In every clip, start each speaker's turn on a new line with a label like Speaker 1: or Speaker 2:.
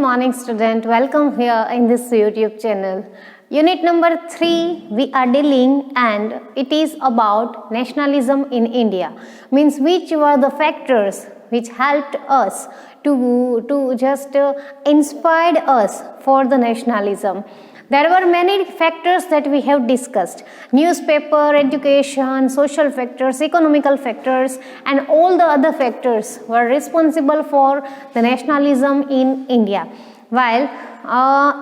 Speaker 1: morning student, welcome here in this YouTube channel. Unit number 3 we are dealing and it is about nationalism in India. Means which were the factors which helped us to just inspired us for the nationalism. There were many factors that we have discussed: newspaper, education, social factors, economical factors, and all the other factors were responsible for the nationalism in India. While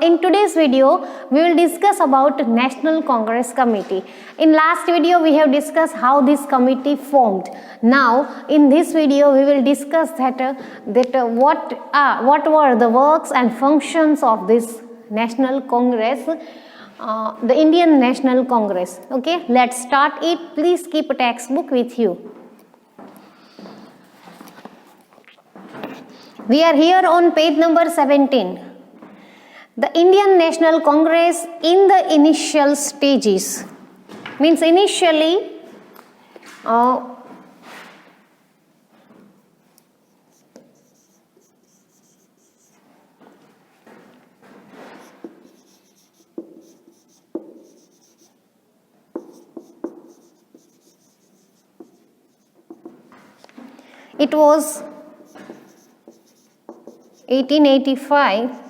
Speaker 1: in today's video, we will discuss about National Congress Committee. In last video, we have discussed how this committee formed. Now, in this video, we will discuss what were the works and functions of this National Congress, the Indian National Congress. Okay, let's start it. Please keep a textbook with you. We are here on page number 17. The Indian National Congress in the initial stages. Means initially it was 1885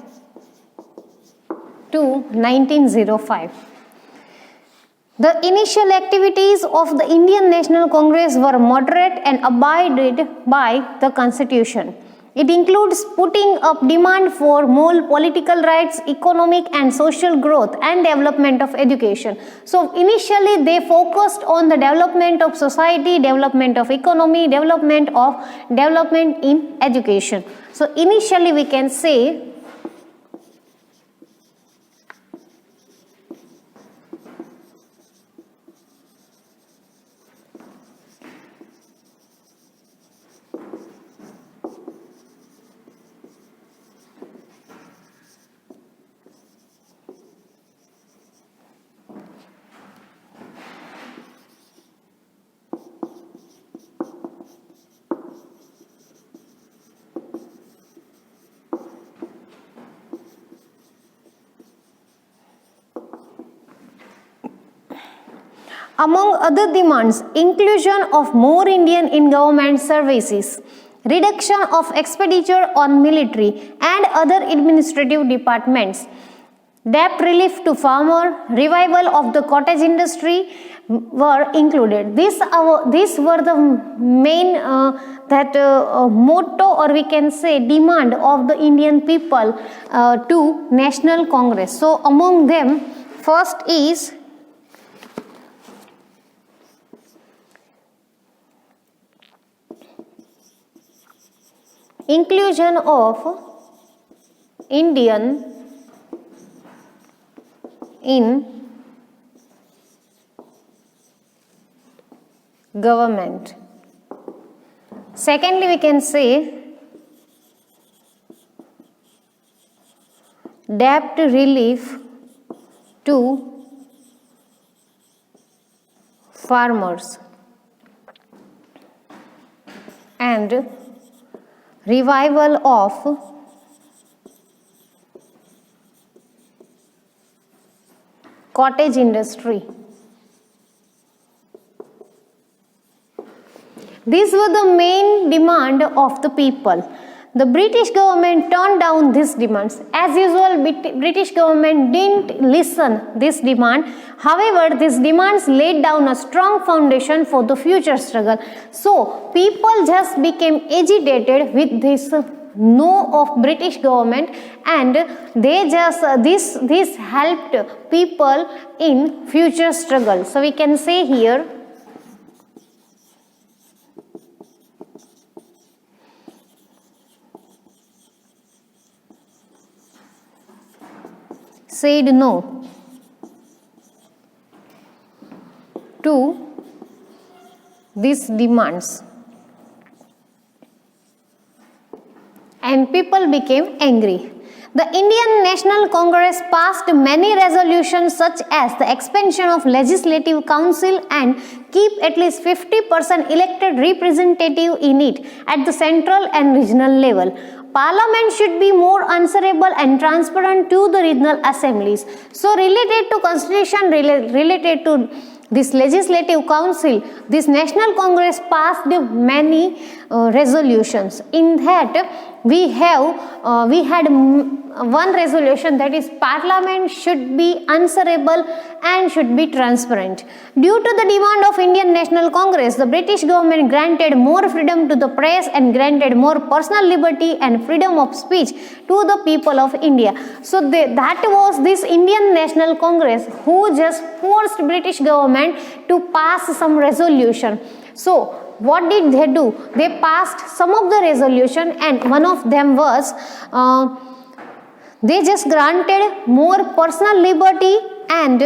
Speaker 1: to 1905. The initial activities of the Indian National Congress were moderate and abided by the Constitution. It includes putting up demand for more political rights, economic and social growth, and development of education. So initially they focused on the development of society, development of economy, development in education. So initially we can say among other demands, inclusion of more Indian in government services, reduction of expenditure on military and other administrative departments, debt relief to farmer, revival of the cottage industry were included. These were the main motto, or we can say demand of the Indian people to National Congress. So among them, first is inclusion of Indian in government. Secondly, we can say debt relief to farmers and revival of cottage industry. These were the main demand of the people. The British government turned down these demands. As usual, British government didn't listen this demand. However, these demands laid down a strong foundation for the future struggle. So, people just became agitated with this no of British government, and they just this helped people in future struggle. So, we can say here said no to these demands, and people became angry. The Indian National Congress passed many resolutions such as the expansion of Legislative Council and keep at least 50% elected representative in it at the central and regional level. Parliament should be more answerable and transparent to the regional assemblies. So related to constitution, related to this legislative council, this National Congress passed many resolutions. In that we had one resolution, that is Parliament should be answerable and should be transparent. Due to the demand of Indian National Congress, the British government granted more freedom to the press and granted more personal liberty and freedom of speech to the people of India. So that was this Indian National Congress who just forced British government to pass some resolution. So what did they do? They passed some of the resolution, and one of them was they just granted more personal liberty and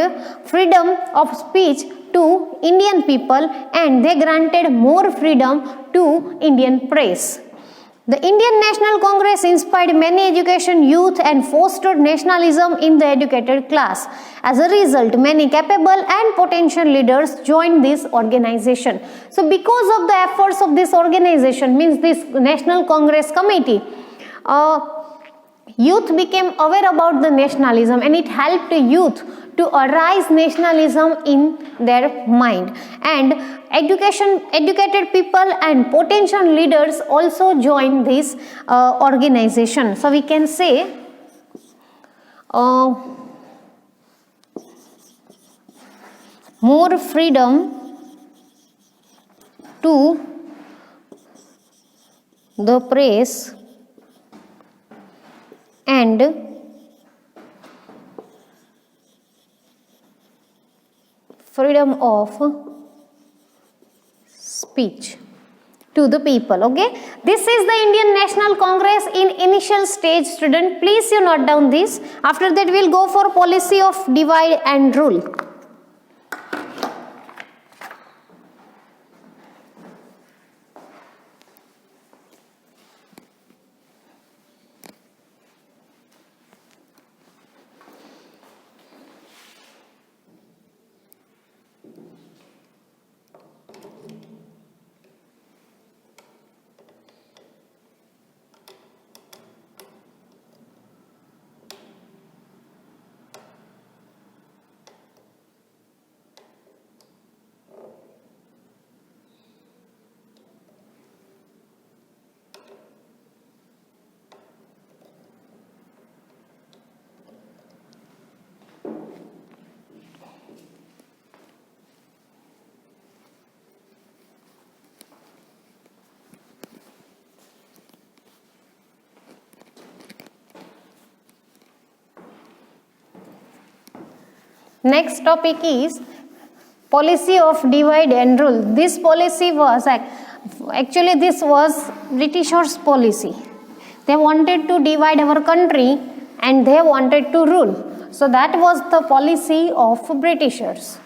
Speaker 1: freedom of speech to Indian people, and they granted more freedom to Indian press. The Indian National Congress inspired many education youth and fostered nationalism in the educated class. As a result, many capable and potential leaders joined this organization. So because of the efforts of this organization, means this National Congress Committee, youth became aware about the nationalism, and it helped youth to arise nationalism in their mind, and educated people and potential leaders also joined this organization. So we can say more freedom to the press and freedom of speech to the people. Okay, this is the Indian National Congress in initial stage. Student, please you note down this. After that we will go for policy of divide and rule. Next topic is policy of divide and rule. This policy was actually this was Britishers' policy. They wanted to divide our country and they wanted to rule. So that was the policy of Britishers.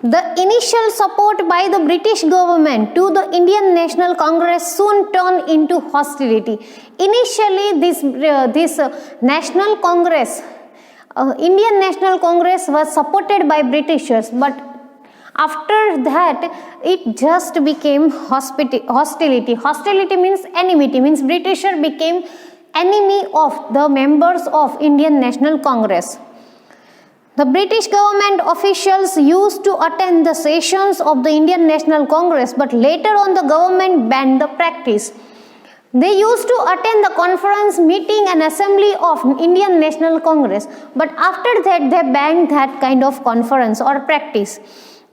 Speaker 1: The initial support by the British government to the Indian National Congress soon turned into hostility. Initially, this National Congress, Indian National Congress was supported by Britishers, but after that it just became hostility. Hostility means enmity, means Britisher became enemy of the members of Indian National Congress. The British government officials used to attend the sessions of the Indian National Congress, but later on the government banned the practice. They used to attend the conference, meeting and assembly of Indian National Congress, but after that they banned that kind of conference or practice.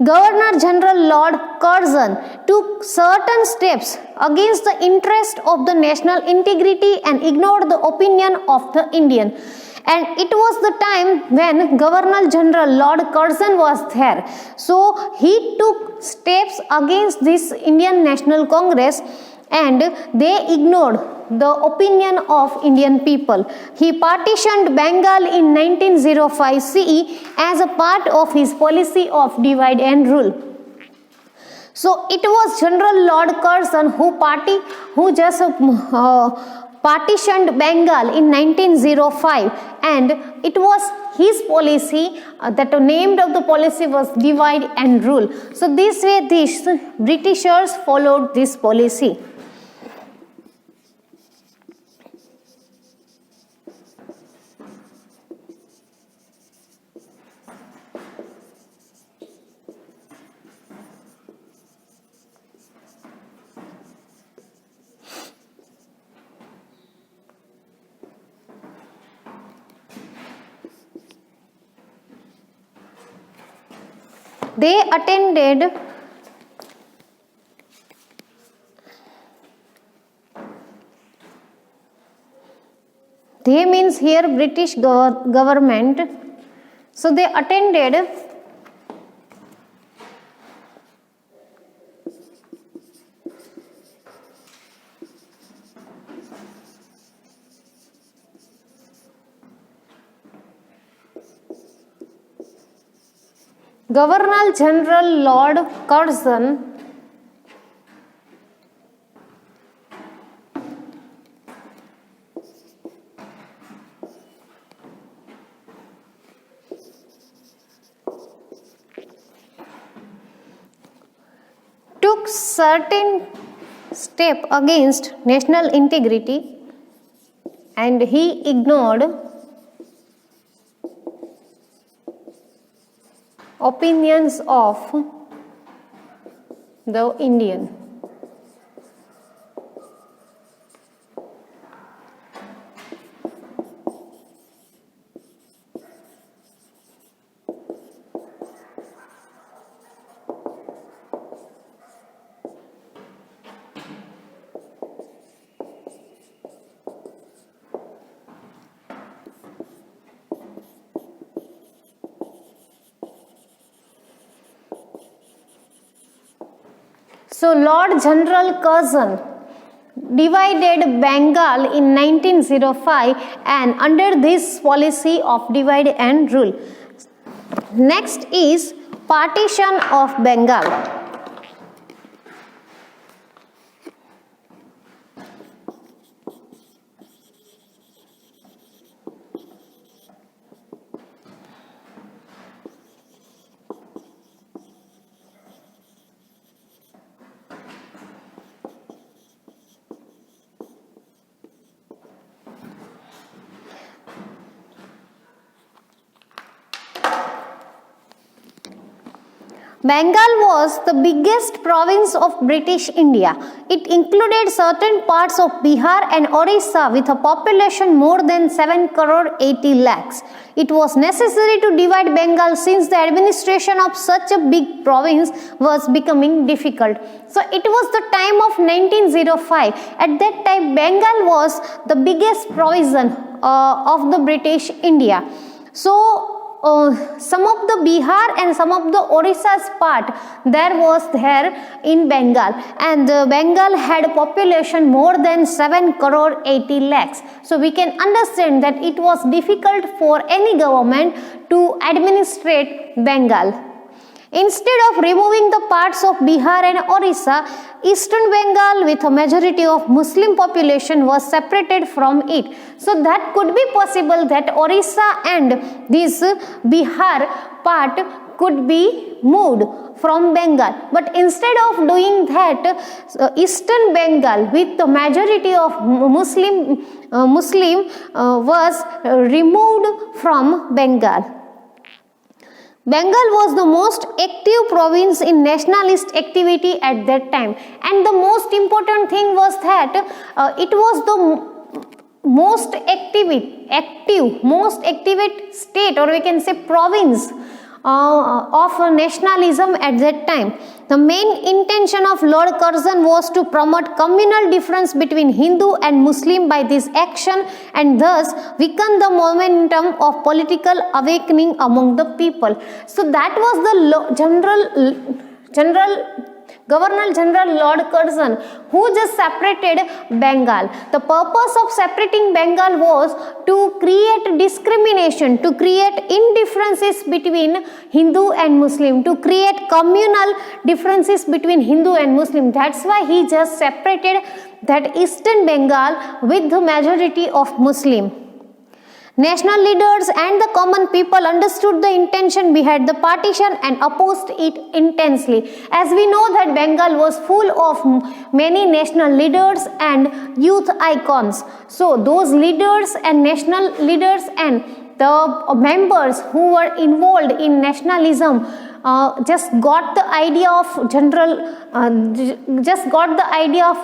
Speaker 1: Governor General Lord Curzon took certain steps against the interest of the national integrity and ignored the opinion of the Indian. And it was the time when Governor General Lord Curzon was there. So he took steps against this Indian National Congress and they ignored the opinion of Indian people. He partitioned Bengal in 1905 CE as a part of his policy of divide and rule. So it was General Lord Curzon who just partitioned Bengal in 1905, and it was his policy that the name of the policy was divide and rule. So this way these Britishers followed this policy. They attended they means here British government. So they attended Governor General Lord Curzon took certain step against national integrity and he ignored opinions of the Indian. So Lord General Curzon divided Bengal in 1905 and under this policy of divide and rule. Next is partition of Bengal. Bengal was the biggest province of British India. It included certain parts of Bihar and Orissa with a population more than 7 crore 80 lakhs. It was necessary to divide Bengal since the administration of such a big province was becoming difficult. So it was the time of 1905. At that time Bengal was the biggest province of the British India. So some of the Bihar and some of the Orissa's part there in Bengal, and Bengal had a population more than 7 crore 80 lakhs. So we can understand that it was difficult for any government to administrate Bengal. Instead of removing the parts of Bihar and Orissa, Eastern Bengal with a majority of Muslim population was separated from it. So that could be possible that Orissa and this Bihar part could be moved from Bengal. But instead of doing that, Eastern Bengal with the majority of Muslim was removed from Bengal. Bengal was the most active province in nationalist activity at that time, and the most important thing was that it was the most active state, or we can say province of nationalism at that time. The main intention of Lord Curzon was to promote communal difference between Hindu and Muslim by this action, and thus weaken the momentum of political awakening among the people. So that was the Governor General Lord Curzon, who just separated Bengal. The purpose of separating Bengal was to create discrimination, to create indifferences between Hindu and Muslim, to create communal differences between Hindu and Muslim. That's why he just separated that eastern Bengal with the majority of Muslim. National leaders and the common people understood the intention behind the partition and opposed it intensely. As we know that Bengal was full of many national leaders and youth icons. So those leaders and national leaders and the members who were involved in nationalism just got the idea of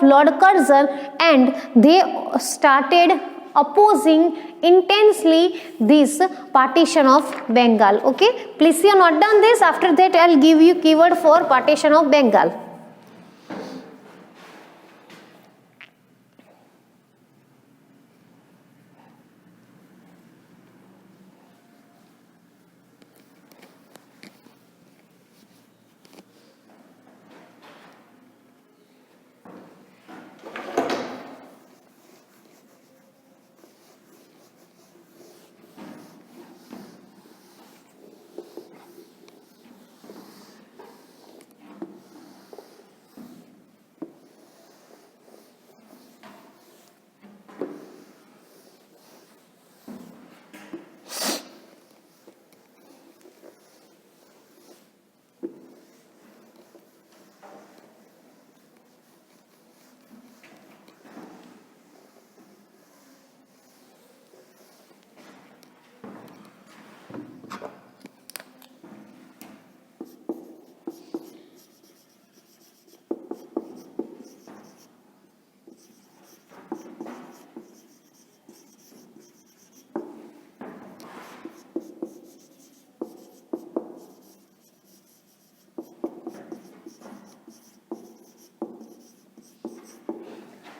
Speaker 1: Lord Curzon, and they started opposing intensely this partition of Bengal. Okay, please you note down this. After that I will give you keyword for partition of Bengal.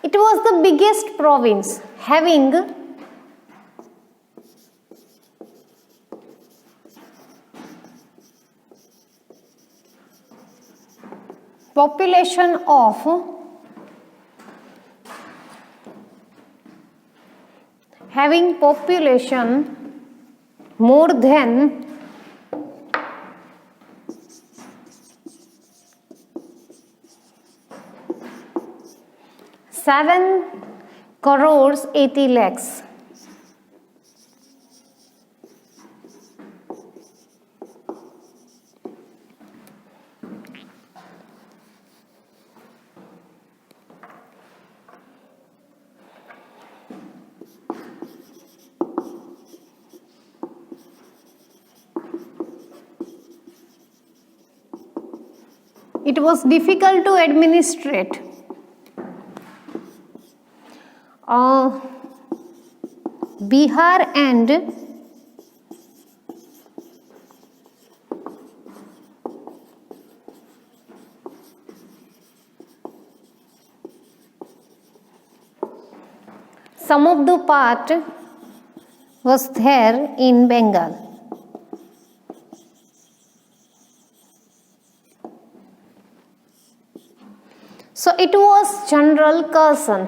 Speaker 1: It was the biggest province, having population more than 7 crores 80 lakhs. It was difficult to administrate. Bihar and some of the part was there in Bengal. So it was General Curzon.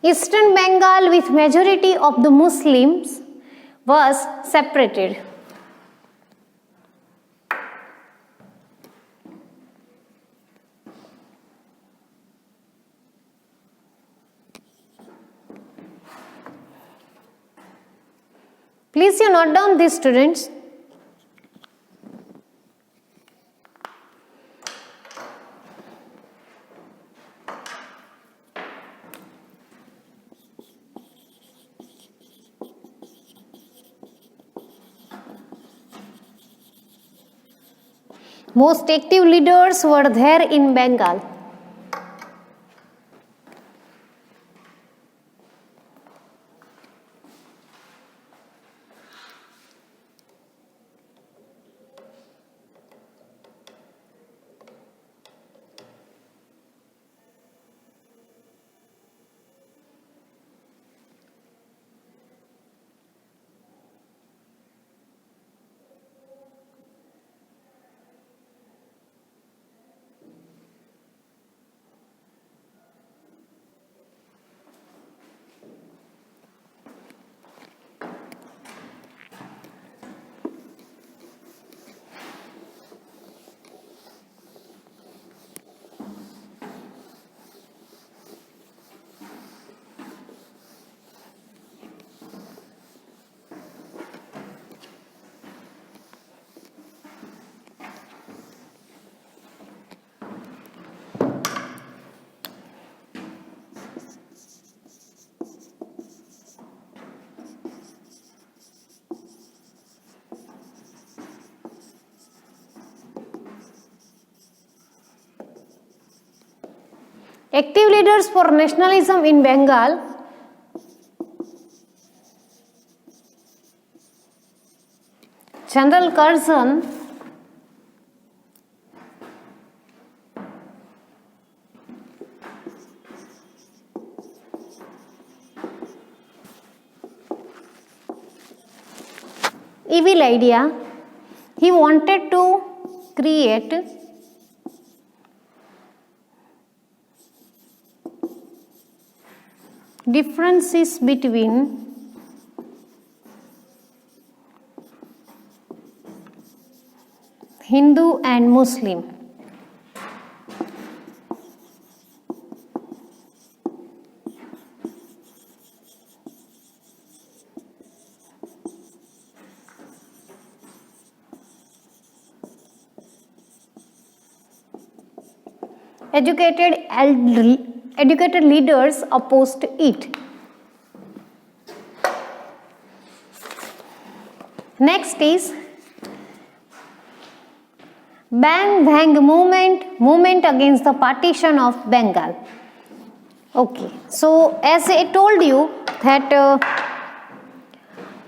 Speaker 1: Eastern Bengal with majority of the Muslims was separated. Please you note down these, students. Most active leaders were there in Bengal. Active leaders for nationalism in Bengal. General Curzon, evil idea. He wanted to create differences between Hindu and Muslim. Educated leaders opposed it. Next is Bang Bang movement against the partition of Bengal. Okay, so as I told you that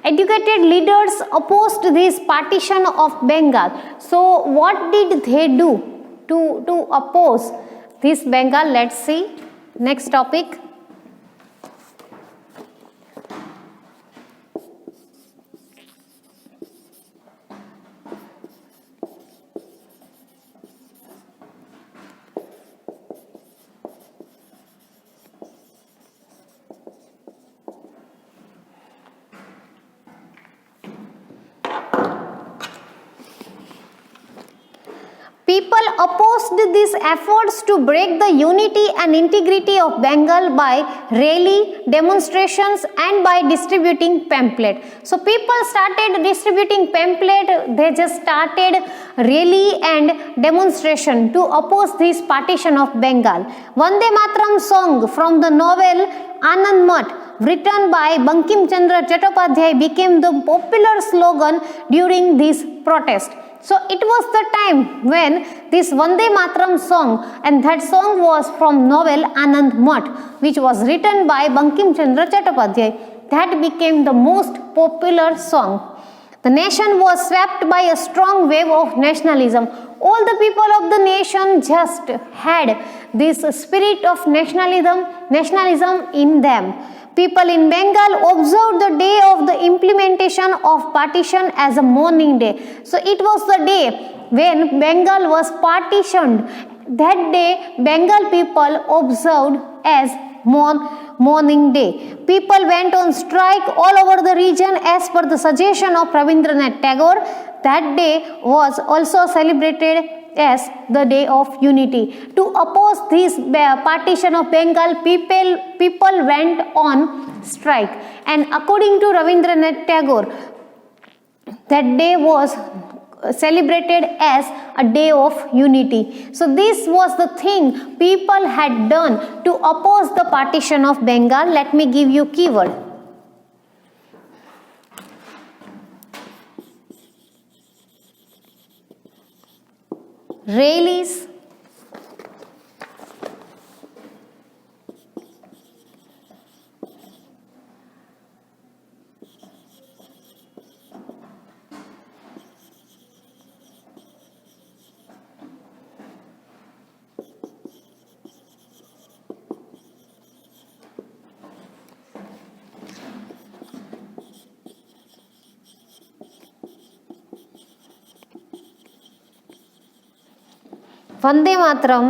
Speaker 1: educated leaders opposed this partition of Bengal. So what did they do to oppose this Bengal? Let's see. Next topic. People opposed these efforts to break the unity and integrity of Bengal by rally, demonstrations and by distributing pamphlet. So people started distributing pamphlet, they just started rally and demonstration to oppose this partition of Bengal. Vande Mataram song from the novel Anand Math written by Bankim Chandra Chattopadhyay became the popular slogan during this protest. So it was the time when this Vande Mataram song, and that song was from novel Anand Math, which was written by Bankim Chandra Chattopadhyay, that became the most popular song. The nation was swept by a strong wave of nationalism. All the people of the nation just had this spirit of nationalism in them. People in Bengal observed the day of the implementation of partition as a mourning day. So it was the day when Bengal was partitioned. That day Bengal people observed as mourning day. People went on strike all over the region as per the suggestion of Rabindranath Tagore. That day was also celebrated as the day of unity. To oppose this partition of Bengal, people went on strike, and according to Rabindranath Tagore, that day was celebrated as a day of unity. So this was the thing people had done to oppose the partition of Bengal. Let me give you keyword. Rallies, Vande Mataram,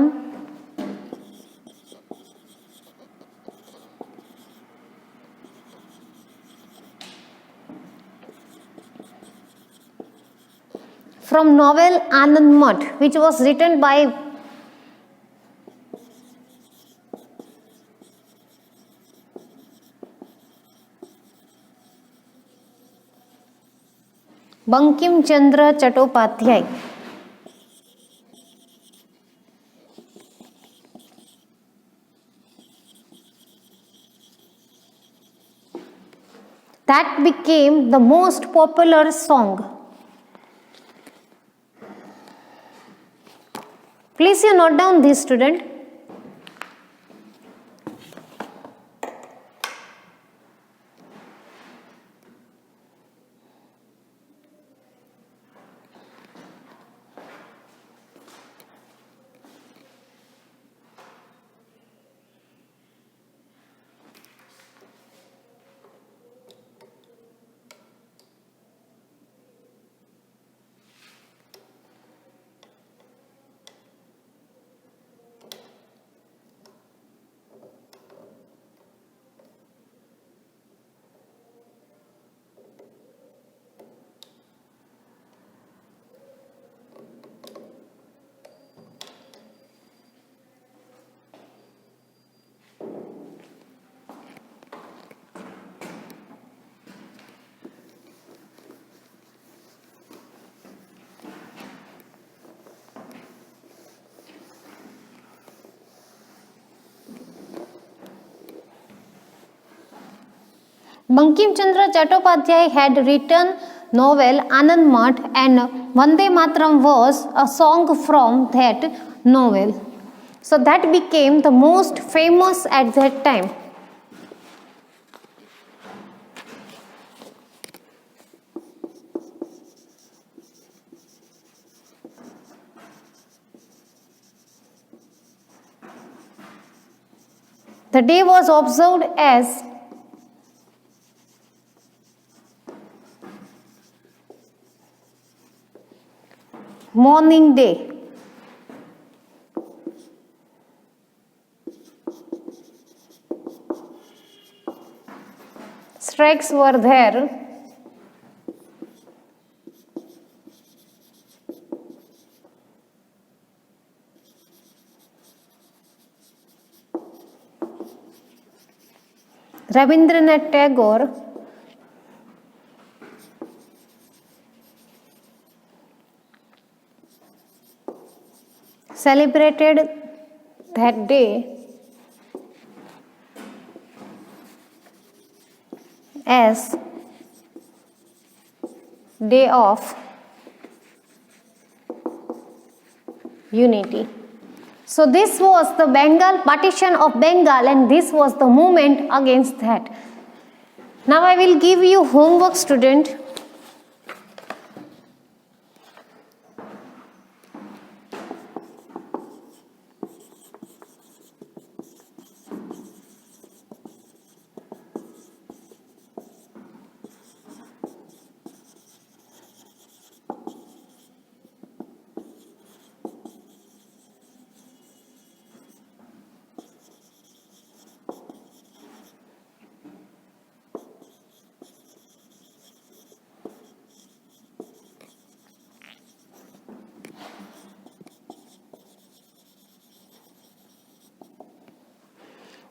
Speaker 1: from novel Anand Math, which was written by Bankim Chandra Chattopadhyay. That became the most popular song. Please you note down this, student. Bankim Chandra Chattopadhyay had written novel Anand Math and Vande Mataram was a song from that novel. So that became the most famous at that time. The day was observed as Mourning Day. Strikes were there. Rabindranath Tagore celebrated that day as Day of Unity. So this was the Bengal partition of Bengal and this was the movement against that. Now I will give you homework, student.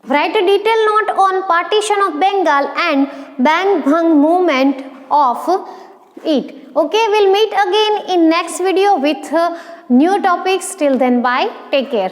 Speaker 1: Write a detailed note on partition of Bengal and Bang Bhang movement of it. Okay, we'll meet again in next video with new topics. Till then, bye. Take care.